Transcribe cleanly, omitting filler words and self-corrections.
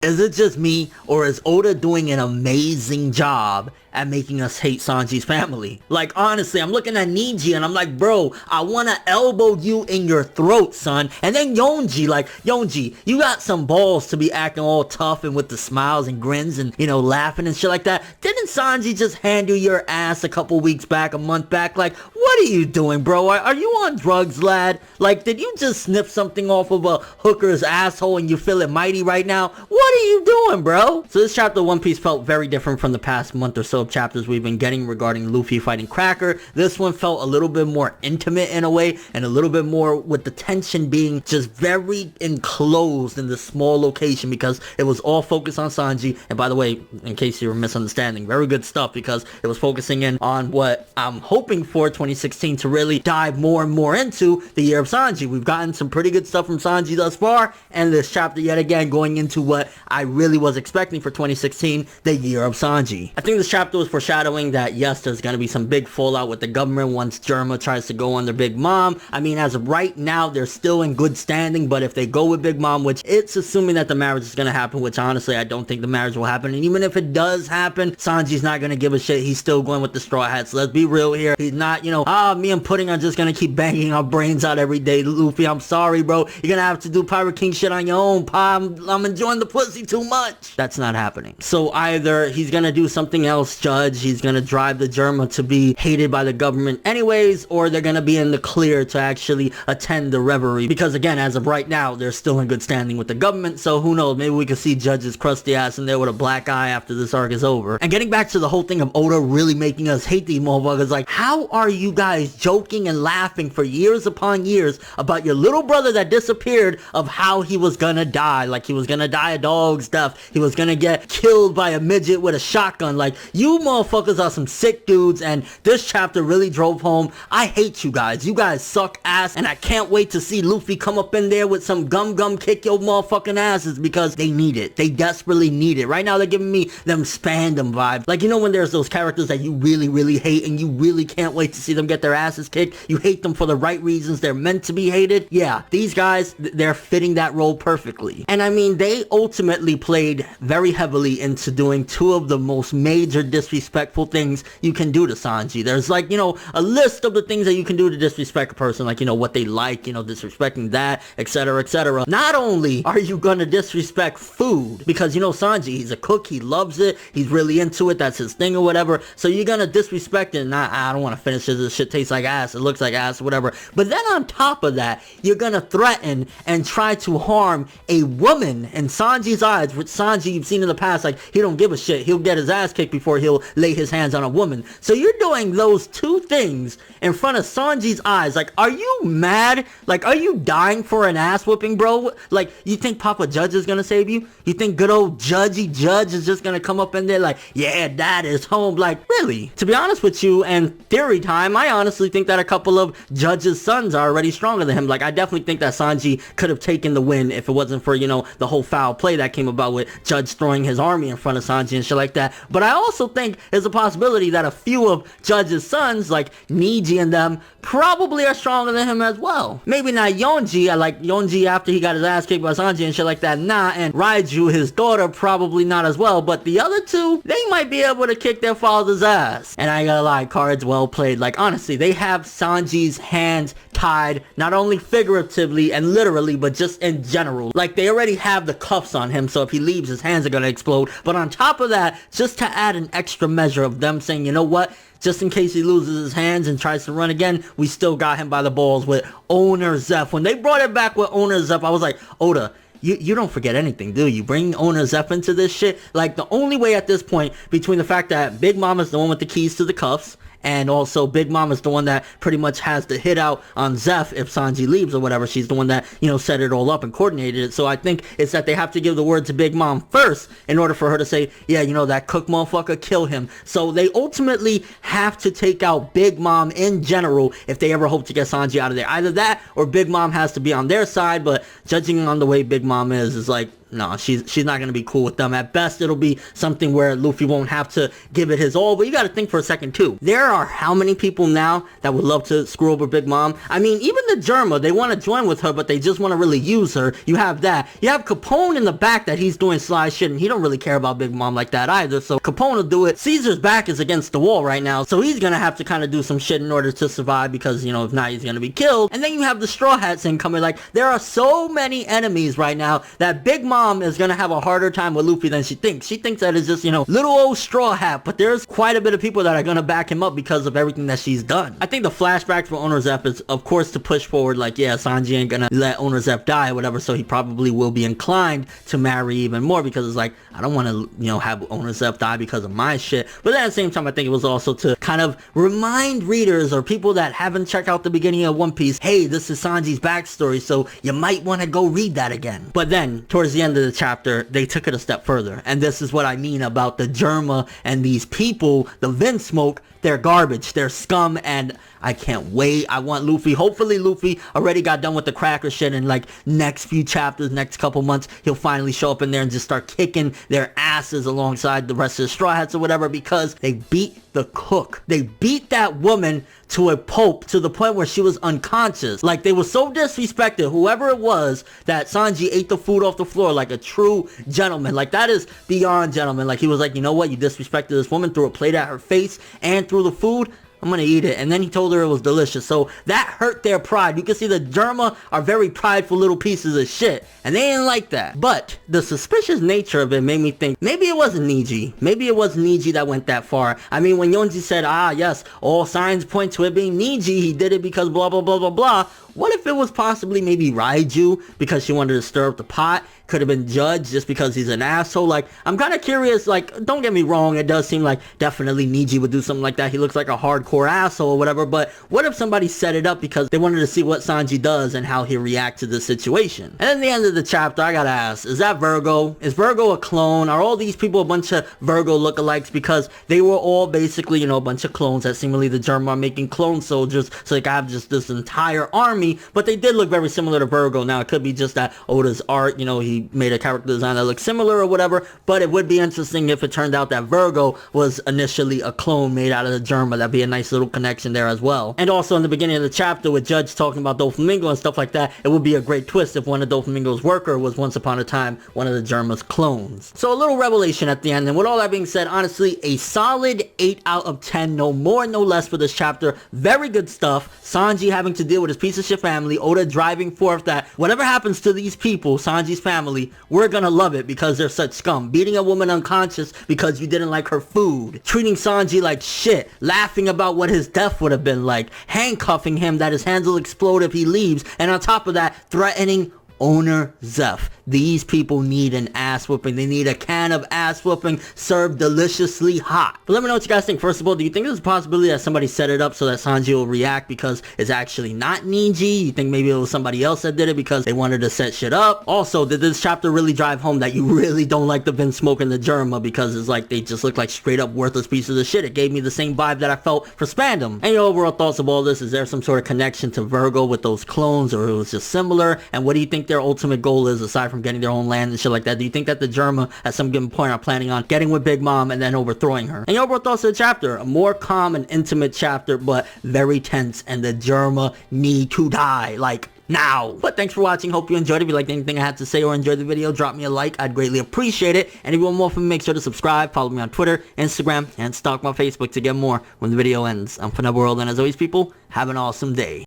Is it just me, or is Oda doing an amazing job at making us hate Sanji's family? Like, honestly, I'm looking at Niji and I'm like, bro, I wanna elbow you in your throat, son. And then Yonji, like, Yonji, you got some balls to be acting all tough and with the smiles and grins and, you know, laughing and shit like that. Didn't Sanji just hand you your ass a couple weeks back, a month back? Like, what are you doing, bro? Are you on drugs, lad? Like, did you just snip something off of a hooker's asshole and you feel it mighty right now? What are you doing, bro? So this chapter of One Piece felt very different from the past month or so of chapters we've been getting regarding Luffy fighting Cracker. This one felt a little bit more intimate in a way, and a little bit more with the tension being just very enclosed in this small location, because it was all focused on Sanji. And by the way, in case you were misunderstanding, very good stuff, because it was focusing in on what I'm hoping for 2016 to really dive more and more into the year of Sanji. We've gotten some pretty good stuff from Sanji thus far, and this chapter yet again going into what I really was expecting for 2016, the year of Sanji. I think this chapter was foreshadowing that yes, there's gonna be some big fallout with the government once Germa tries to go under Big Mom. I mean, as of right now, they're still in good standing, but if they go with Big Mom, which it's assuming that the marriage is gonna happen, which honestly, I don't think the marriage will happen, and even if it does happen, Sanji's not gonna give a shit. He's still going with the Straw Hats. Let's be real here. He's not, you know, me and Pudding are just gonna keep banging our brains out every day. Luffy, I'm sorry, bro. You're gonna have to do Pirate King shit on your own, Pa. I'm enjoying the pussy too much. That's not happening. So either he's gonna do something else, Judge, he's gonna drive the Germa to be hated by the government anyways, or they're gonna be in the clear to actually attend the reverie, because again, as of right now, they're still in good standing with the government. So who knows, maybe we could see Judge's crusty ass in there with a black eye after this arc is over. And getting back to the whole thing of Oda really making us hate these motherfuckers, like, how are you guys joking and laughing for years upon years about your little brother that disappeared, of how he was gonna die? Like, he was gonna die a dog's death, he was gonna get killed by a midget with a shotgun. Like, you motherfuckers are some sick dudes, and this chapter really drove home, I hate you guys. You guys suck ass, and I can't wait to see Luffy come up in there with some gum kick your motherfucking asses, because they need it. They desperately need it. Right now, they're giving me them Spandam vibes. Like, you know when there's those characters that you really hate, and you really can't wait to see them get their asses kicked? You hate them for the right reasons. They're meant to be hated. Yeah, these guys, they're fitting that role perfectly. And I mean, they ultimately played very heavily into doing two of the most major disrespectful things you can do to Sanji. There's, like, you know, a list of the things that you can do to disrespect a person, like, you know, what they like, you know, disrespecting that, etc, etc. Not only are you gonna disrespect food, because, you know, Sanji, he's a cook, he loves it, he's really into it, that's his thing or whatever, so you're gonna disrespect it, and I don't want to finish this shit tastes like ass, it looks like ass, whatever. But then on top of that, you're gonna threaten and try to harm a woman in Sanji's eyes, which Sanji, you've seen in the past, like, he don't give a shit, he'll get his ass kicked before he'll lay his hands on a woman. So you're doing those two things in front of Sanji's eyes. Like, are you mad? Like, are you dying for an ass whooping, bro? Like, you think Papa Judge is gonna save you? You think good old Judgy Judge is just gonna come up in there like, yeah, dad is home? Like, really? To be honest with you, and theory time, I honestly think that a couple of Judge's sons are already stronger than him. Like, I definitely think that Sanji could have taken the win if it wasn't for, you know, the whole foul play that came about with Judge throwing his army in front of Sanji and shit like that. But I also think there's a possibility that a few of Judge's sons, like Niji and them, probably are stronger than him as well. Maybe not Yonji. I like Yonji after he got his ass kicked by Sanji and shit like that, nah, and Raiju, his daughter, probably not as well. But the other two, they might be able to kick their father's ass. And I ain't gonna lie, cards well played. Like, honestly, they have Sanji's hands tied, not only figuratively and literally, but just in general. Like, they already have the cuffs on him, so if he leaves, his hands are gonna explode. But on top of that, just to add an extra measure of them saying, you know what, just in case he loses his hands and tries to run again, we still got him by the balls with Owner Zeph. When they brought it back with Owner Zeph, I was like, Oda, you don't forget anything, do you? Bring Owner Zeph into this shit? Like, the only way at this point, between the fact that Big Mama's the one with the keys to the cuffs, and also Big Mama's the one that pretty much has the hit out on Zeph if Sanji leaves or whatever. She's the one that, you know, set it all up and coordinated it. So I think it's that they have to give the word to Big Mom first in order for her to say, yeah, you know, that cook motherfucker, kill him. So they ultimately have to take out Big Mom in general if they ever hope to get Sanji out of there. Either that or Big Mom has to be on their side, but judging on the way Big Mom is like, no, she's not gonna be cool with them. At best, it'll be something where Luffy won't have to give it his all. But you gotta think for a second too. There are how many people now that would love to screw over Big Mom? I mean, even the Germa, they want to join with her, but they just want to really use her. You have that. You have Capone in the back that he's doing sly shit, and he don't really care about Big Mom like that either. So Capone will do it. Caesar's back is against the wall right now, so he's gonna have to kind of do some shit in order to survive, because, you know, if not, he's gonna be killed. And then you have the Straw Hats incoming. Like, there are so many enemies right now that Big Mom is gonna have a harder time with Luffy than she thinks. She thinks that it's just, you know, little old Straw Hat, but there's quite a bit of people that are gonna back him up because of everything that she's done. I think the flashback for Owner's F is, of course, to push forward, like, yeah, Sanji ain't gonna let Owner's F die or whatever, so he probably will be inclined to marry even more, because it's like, I don't want to, you know, have Owner's F die because of my shit. But then at the same time, I think it was also to kind of remind readers or people that haven't checked out the beginning of One Piece, hey, this is Sanji's backstory, so you might want to go read that again. But then, towards the end of the chapter, they took it a step further, and this is what I mean about the Germa and these people, the Vinsmoke. They're garbage, they're scum, and I can't wait. I want Luffy, hopefully Luffy already got done with the cracker shit, and like next few chapters, next couple months, he'll finally show up in there and just start kicking their asses alongside the rest of the Straw Hats or whatever, because they beat the cook. They beat that woman to a pulp, to the point where she was unconscious. Like, they were so disrespected, whoever it was, that Sanji ate the food off the floor like a true gentleman. Like, that is beyond gentleman. Like, he was like, you know what, you disrespected this woman, threw a plate at her face and threw the food, I'm gonna eat it. And then he told her it was delicious. So that hurt their pride. You can see the Germa are very prideful little pieces of shit, and they didn't like that. But the suspicious nature of it made me think maybe it wasn't Niji. Maybe it was Niji that went that far. I mean, when Yonji said, ah yes, all signs point to it being Niji, he did it because blah blah blah blah blah. What if it was possibly maybe Raiju, because she wanted to stir up the pot? Could have been Judge just because he's an asshole. Like, I'm kind of curious. Like, don't get me wrong, it does seem like definitely Niji would do something like that. He looks like a hardcore asshole or whatever. But what if somebody set it up because they wanted to see what Sanji does and how he reacts to the situation? And in the end of the chapter, I gotta ask, is that Virgo? Is Virgo a clone? Are all these people a bunch of Virgo lookalikes? Because they were all basically, you know, a bunch of clones that seemingly the Germa are making clone soldiers, so they can have just this entire army. But they did look very similar to Virgo. Now, it could be just that Oda's art, you know, he made a character design that looks similar or whatever, but it would be interesting if it turned out that Virgo was initially a clone made out of the Germa. That'd be a nice little connection there as well. And also in the beginning of the chapter with Judge talking about Doflamingo and stuff like that, it would be a great twist if one of Doflamingo's worker was once upon a time one of the Germa's clones. So a little revelation at the end, and with all that being said, honestly, a solid 8 out of 10, no more, no less for this chapter. Very good stuff. Sanji having to deal with his piece of shit family, Oda driving forth that whatever happens to these people, Sanji's family, we're gonna love it because they're such scum. Beating a woman unconscious because you didn't like her food. Treating Sanji like shit. Laughing about what his death would have been like. Handcuffing him that his hands will explode if he leaves. And on top of that, threatening Owner Zeph. These people need an ass whooping. They need a can of ass whooping served deliciously hot. But let me know what you guys think. First of all, do you think there's a possibility that somebody set it up so that Sanji will react because it's actually not Niji? You think maybe it was somebody else that did it because they wanted to set shit up? Also, did this chapter really drive home that you really don't like the Vinsmoke and the Germa because it's like they just look like straight up worthless pieces of shit? It gave me the same vibe that I felt for Spandam. And your overall thoughts of all this, is there some sort of connection to Virgo with those clones, or it was just similar? And what do you think their ultimate goal is aside from getting their own land and shit like that? Do you think that the Germa at some given point are planning on getting with Big Mom and then overthrowing her? And your overall thoughts of the chapter? A more calm and intimate chapter, but very tense, and the Germa need to die, like now. But thanks for watching. Hope you enjoyed. If you liked anything I had to say or enjoyed the video, drop me a like. I'd greatly appreciate it. And if you want more from me, make sure to subscribe, follow me on Twitter, Instagram, and stalk my Facebook to get more when the video ends. I'm ForneverWorld, and as always, people, have an awesome day.